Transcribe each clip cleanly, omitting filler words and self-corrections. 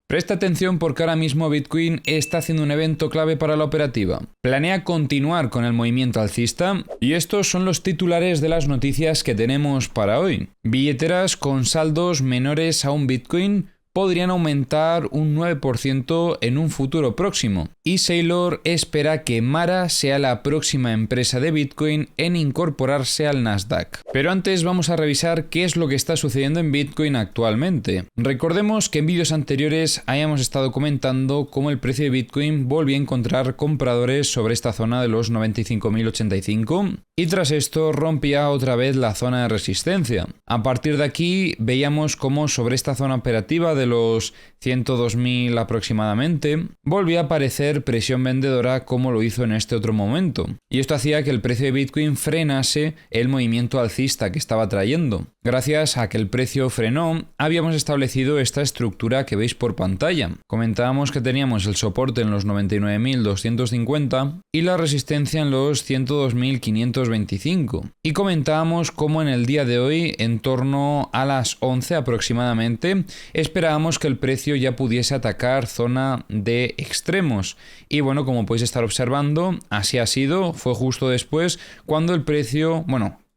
Presta atención porque ahora mismo Bitcoin está haciendo un evento clave para la operativa. Planea continuar con el movimiento alcista y estos son los titulares de las noticias que tenemos para hoy. Billeteras con saldos menores a un Bitcoin podrían aumentar un 9% en un futuro próximo. Y Saylor espera que Mara sea la próxima empresa de Bitcoin en incorporarse al Nasdaq. Pero antes vamos a revisar qué es lo que está sucediendo en Bitcoin actualmente. Recordemos que en vídeos anteriores hayamos estado comentando cómo el precio de Bitcoin volvió a encontrar compradores sobre esta zona de los 95.085 y tras esto rompía otra vez la zona de resistencia. A partir de aquí veíamos cómo sobre esta zona operativa de los 102.000 aproximadamente volvía a aparecer presión vendedora como lo hizo en este otro momento. Y esto hacía que el precio de Bitcoin frenase el movimiento alcista que estaba trayendo. Gracias a que el precio frenó, habíamos establecido esta estructura que veis por pantalla. Comentábamos que teníamos el soporte en los 99.250 y la resistencia en los 102.525. Y comentábamos cómo en el día de hoy, en torno a las 11 aproximadamente, esperábamos que el precio ya pudiese atacar zona de extremos. Y bueno, como podéis estar observando, así ha sido. Fue justo después cuando el precio,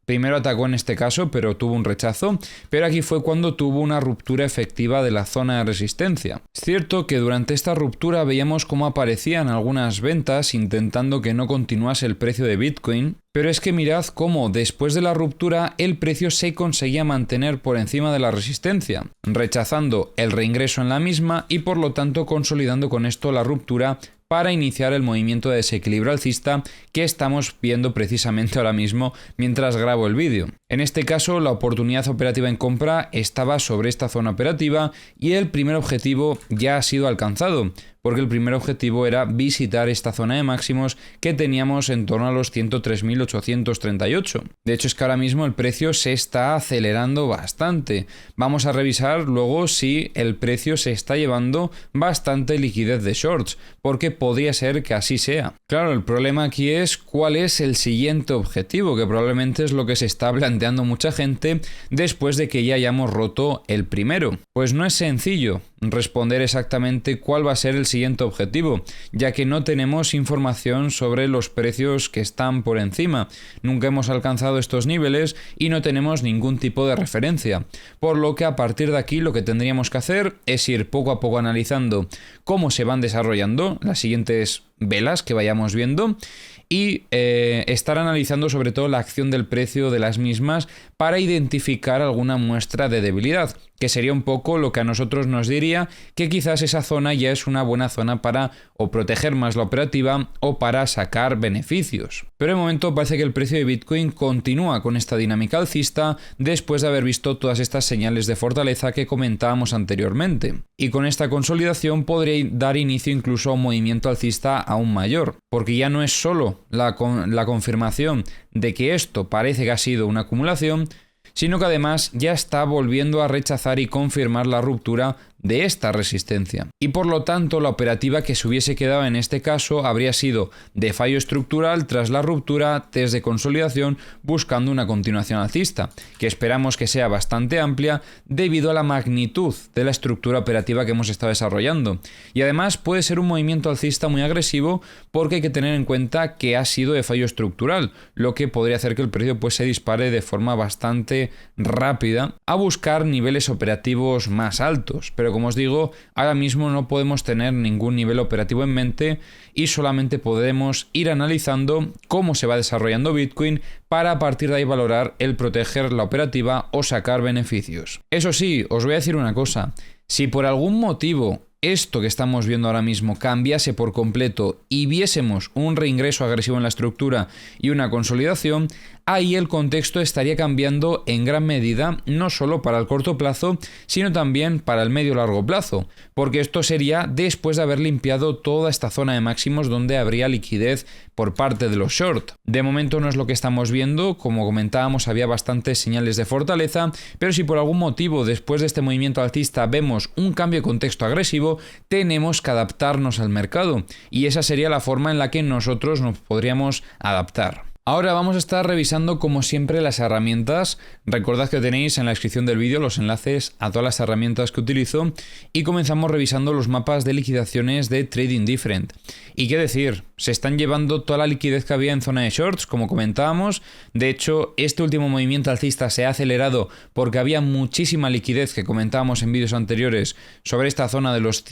primero atacó en este caso, pero tuvo un rechazo, pero aquí fue cuando tuvo una ruptura efectiva de la zona de resistencia. Es cierto que durante esta ruptura veíamos cómo aparecían algunas ventas intentando que no continuase el precio de Bitcoin, pero es que mirad cómo después de la ruptura el precio se conseguía mantener por encima de la resistencia, rechazando el reingreso en la misma y por lo tanto consolidando con esto la ruptura para iniciar el movimiento de desequilibrio alcista que estamos viendo precisamente ahora mismo mientras grabo el vídeo. En este caso, la oportunidad operativa en compra estaba sobre esta zona operativa y el primer objetivo ya ha sido alcanzado, porque el primer objetivo era visitar esta zona de máximos que teníamos en torno a los 103.838. De hecho, es que ahora mismo el precio se está acelerando bastante. Vamos a revisar luego si el precio se está llevando bastante liquidez de shorts, porque podría ser que así sea. Claro, el problema aquí es cuál es el siguiente objetivo, que probablemente es lo que se está planteando mucha gente después de que ya hayamos roto el primero. Pues no es sencillo responder exactamente cuál va a ser el siguiente objetivo, ya que no tenemos información sobre los precios que están por encima. Nunca hemos alcanzado estos niveles y no tenemos ningún tipo de referencia. Por lo que a partir de aquí lo que tendríamos que hacer es ir poco a poco analizando cómo se van desarrollando las siguientes velas que vayamos viendo y estar analizando sobre todo la acción del precio de las mismas para identificar alguna muestra de debilidad, que sería un poco lo que a nosotros nos diría que quizás esa zona ya es una buena zona para o proteger más la operativa o para sacar beneficios. Pero de momento parece que el precio de Bitcoin continúa con esta dinámica alcista después de haber visto todas estas señales de fortaleza que comentábamos anteriormente. Y con esta consolidación podría dar inicio incluso a un movimiento alcista aún mayor, porque ya no es solo la confirmación de que esto parece que ha sido una acumulación, sino que además ya está volviendo a rechazar y confirmar la ruptura de esta resistencia. Y por lo tanto la operativa que se hubiese quedado en este caso habría sido de fallo estructural tras la ruptura, test de consolidación, buscando una continuación alcista, que esperamos que sea bastante amplia debido a la magnitud de la estructura operativa que hemos estado desarrollando. Y además puede ser un movimiento alcista muy agresivo porque hay que tener en cuenta que ha sido de fallo estructural, lo que podría hacer que el precio se dispare de forma bastante rápida a buscar niveles operativos más altos. Pero como os digo, ahora mismo no podemos tener ningún nivel operativo en mente y solamente podemos ir analizando cómo se va desarrollando Bitcoin para a partir de ahí valorar el proteger la operativa o sacar beneficios. Eso sí, os voy a decir una cosa, si por algún motivo esto que estamos viendo ahora mismo cambiase por completo y viésemos un reingreso agresivo en la estructura y una consolidación, ahí el contexto estaría cambiando en gran medida, no solo para el corto plazo, sino también para el medio largo plazo, porque esto sería después de haber limpiado toda esta zona de máximos donde habría liquidez por parte de los short. De momento no es lo que estamos viendo, como comentábamos había bastantes señales de fortaleza, pero si por algún motivo después de este movimiento alcista vemos un cambio de contexto agresivo, tenemos que adaptarnos al mercado y esa sería la forma en la que nosotros nos podríamos adaptar. Ahora vamos a estar revisando como siempre las herramientas. Recordad que tenéis en la descripción del vídeo los enlaces a todas las herramientas que utilizo y comenzamos revisando los mapas de liquidaciones de Trading Different. Y qué decir, se están llevando toda la liquidez que había en zona de shorts, como comentábamos. De hecho, este último movimiento alcista se ha acelerado porque había muchísima liquidez que comentábamos en vídeos anteriores sobre esta zona de los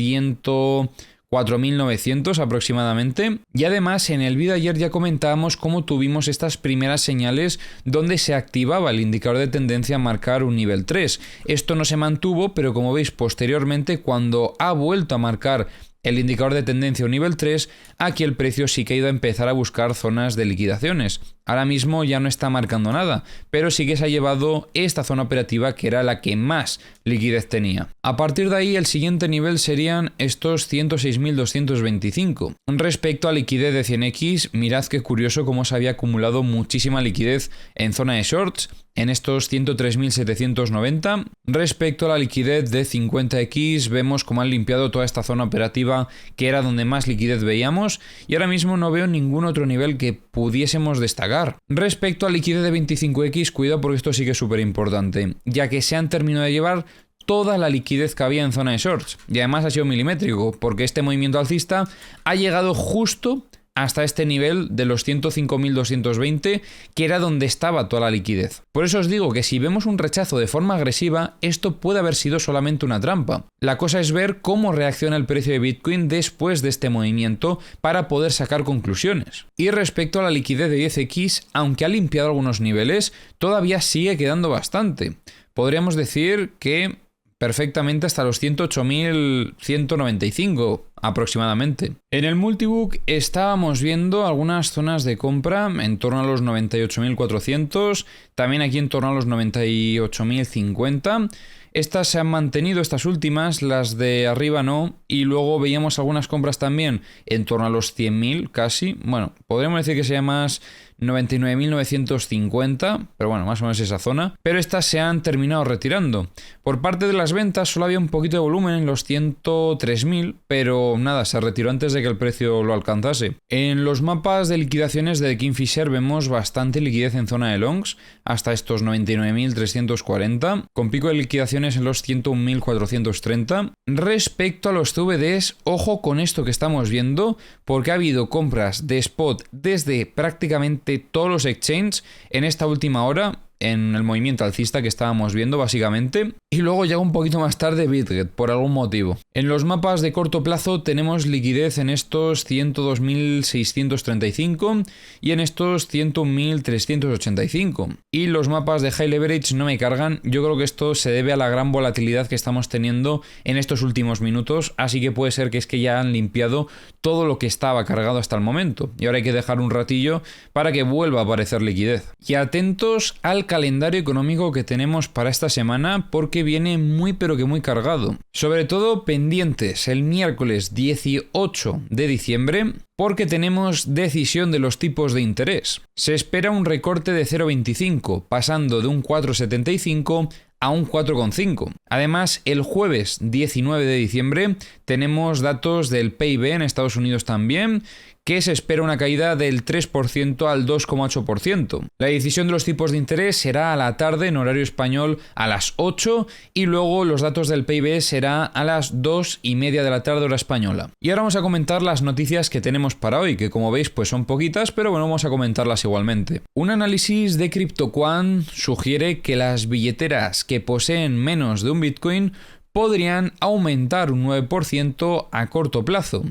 4.900 aproximadamente. Y además en el vídeo de ayer ya comentábamos cómo tuvimos estas primeras señales donde se activaba el indicador de tendencia a marcar un nivel 3. Esto no se mantuvo, pero como veis posteriormente, cuando ha vuelto a marcar el indicador de tendencia un nivel 3, aquí el precio sí que ha ido a empezar a buscar zonas de liquidaciones. Ahora mismo ya no está marcando nada, pero sí que se ha llevado esta zona operativa que era la que más liquidez tenía. A partir de ahí el siguiente nivel serían estos 106.225. Respecto a liquidez de 100x, mirad qué curioso cómo se había acumulado muchísima liquidez en zona de shorts, en estos 103.790. Respecto a la liquidez de 50x, vemos cómo han limpiado toda esta zona operativa que era donde más liquidez veíamos y ahora mismo no veo ningún otro nivel que pudiésemos destacar. Respecto a liquidez de 25x, cuidado porque esto sí que es súper importante, ya que se han terminado de llevar toda la liquidez que había en zona de shorts y además ha sido milimétrico porque este movimiento alcista ha llegado justo hasta este nivel de los 105.220, que era donde estaba toda la liquidez. Por eso os digo que si vemos un rechazo de forma agresiva, esto puede haber sido solamente una trampa. La cosa es ver cómo reacciona el precio de Bitcoin después de este movimiento para poder sacar conclusiones. Y respecto a la liquidez de 10x, aunque ha limpiado algunos niveles, todavía sigue quedando bastante. Podríamos decir que perfectamente hasta los 108.195 aproximadamente. En el multibook estábamos viendo algunas zonas de compra en torno a los 98.400, también aquí en torno a los 98.050. Estas se han mantenido, estas últimas, las de arriba no, y luego veíamos algunas compras también en torno a los 100.000 casi. Bueno, podríamos decir que sería más 99.950, pero bueno, más o menos esa zona. Pero estas se han terminado retirando. Por parte de las ventas solo había un poquito de volumen en los 103.000, pero nada, se retiró antes de que el precio lo alcanzase. En los mapas de liquidaciones de Kingfisher vemos bastante liquidez en zona de longs, hasta estos 99.340, con pico de liquidaciones en los 101.430. Respecto a los CVDs, ojo con esto que estamos viendo, porque ha habido compras de spot desde prácticamente todos los exchanges en esta última hora, en el movimiento alcista que estábamos viendo básicamente, y luego llega un poquito más tarde Bitget por algún motivo. En los mapas de corto plazo tenemos liquidez en estos 102.635 y en estos 101.385, y los mapas de high leverage no me cargan. Yo creo que esto se debe a la gran volatilidad que estamos teniendo en estos últimos minutos, así que puede ser que es que ya han limpiado todo lo que estaba cargado hasta el momento y ahora hay que dejar un ratillo para que vuelva a aparecer liquidez. Y atentos al calendario económico que tenemos para esta semana porque viene muy pero que muy cargado. Sobre todo pendientes el miércoles 18 de diciembre porque tenemos decisión de los tipos de interés. Se espera un recorte de 0,25 pasando de un 4,75 a un 4,5. Además, el jueves 19 de diciembre tenemos datos del PIB en Estados Unidos también, que se espera una caída del 3% al 2,8%. La decisión de los tipos de interés será a la tarde en horario español a las 8 y luego los datos del PIB será a las 2:30 de la tarde hora española. Y ahora vamos a comentar las noticias que tenemos para hoy, que como veis pues son poquitas, pero bueno, vamos a comentarlas igualmente. Un análisis de CryptoQuant sugiere que las billeteras que poseen menos de un Bitcoin podrían aumentar un 9% a corto plazo.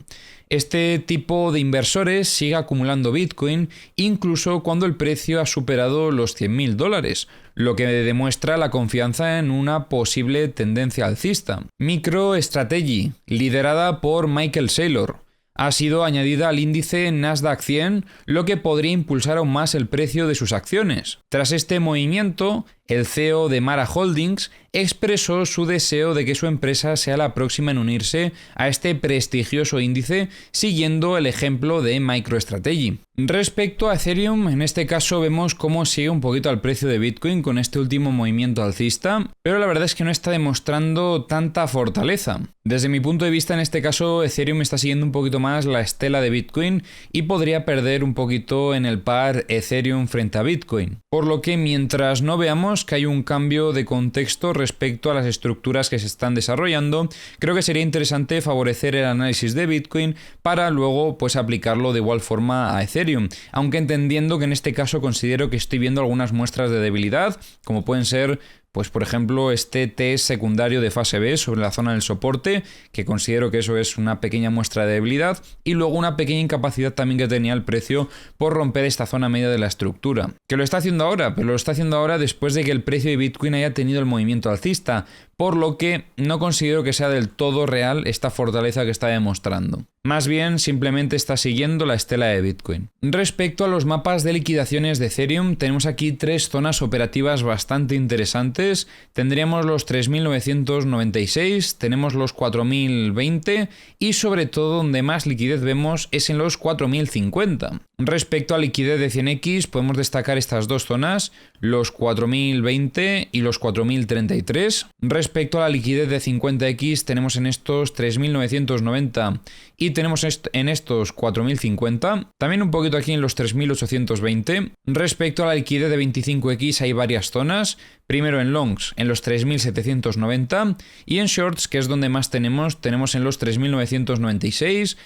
Este tipo de inversores sigue acumulando Bitcoin incluso cuando el precio ha superado los $100.000, lo que demuestra la confianza en una posible tendencia alcista. MicroStrategy, liderada por Michael Saylor, ha sido añadida al índice Nasdaq 100, lo que podría impulsar aún más el precio de sus acciones. Tras este movimiento, el CEO de Mara Holdings, expresó su deseo de que su empresa sea la próxima en unirse a este prestigioso índice, siguiendo el ejemplo de MicroStrategy. Respecto a Ethereum, en este caso vemos cómo sigue un poquito al precio de Bitcoin con este último movimiento alcista, pero la verdad es que no está demostrando tanta fortaleza. Desde mi punto de vista, en este caso, Ethereum está siguiendo un poquito más la estela de Bitcoin y podría perder un poquito en el par Ethereum frente a Bitcoin. Por lo que mientras no veamos que hay un cambio de contexto respecto a las estructuras que se están desarrollando, creo que sería interesante favorecer el análisis de Bitcoin para luego pues aplicarlo de igual forma a Ethereum, aunque entendiendo que en este caso considero que estoy viendo algunas muestras de debilidad, como pueden ser pues por ejemplo este test secundario de fase B sobre la zona del soporte, que considero que eso es una pequeña muestra de debilidad, y luego una pequeña incapacidad también que tenía el precio por romper esta zona media de la estructura. Que lo está haciendo ahora, pero lo está haciendo ahora después de que el precio de Bitcoin haya tenido el movimiento alcista, por lo que no considero que sea del todo real esta fortaleza que está demostrando. Más bien, simplemente está siguiendo la estela de Bitcoin. Respecto a los mapas de liquidaciones de Ethereum, tenemos aquí tres zonas operativas bastante interesantes. Tendríamos los 3.996, tenemos los 4.020 y sobre todo donde más liquidez vemos es en los 4.050. Respecto a liquidez de 100x, podemos destacar estas dos zonas, los 4.020 y los 4.033. Respecto a la liquidez de 50x, tenemos en estos 3.990 y tenemos en estos 4.050. También un poquito aquí en los 3.820. Respecto a la liquidez de 25x hay varias zonas. Primero en longs, en los 3.790 y en shorts, que es donde más tenemos en los 3.996,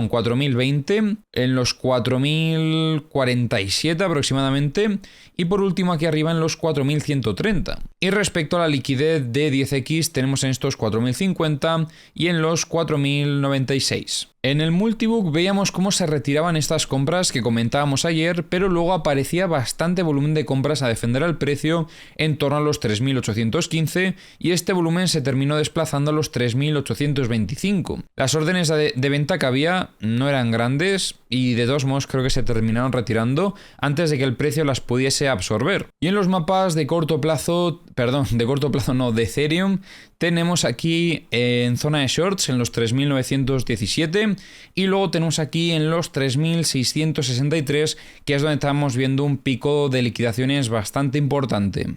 4.020, en los 4.047 aproximadamente y por último aquí arriba en los 4.130. Y respecto a la liquidez de 10x tenemos en estos 4.050 y en los 4.096. En el multibook veíamos cómo se retiraban estas compras que comentábamos ayer, pero luego aparecía bastante volumen de compras a defender al precio en torno a los 3.815 y este volumen se terminó desplazando a los 3.825. Las órdenes de venta que había no eran grandes y de todos modos creo que se terminaron retirando antes de que el precio las pudiese absorber. Y en los mapas de de Ethereum, tenemos aquí en zona de shorts en los 3.917 y luego tenemos aquí en los 3.663, que es donde estamos viendo un pico de liquidaciones bastante importante.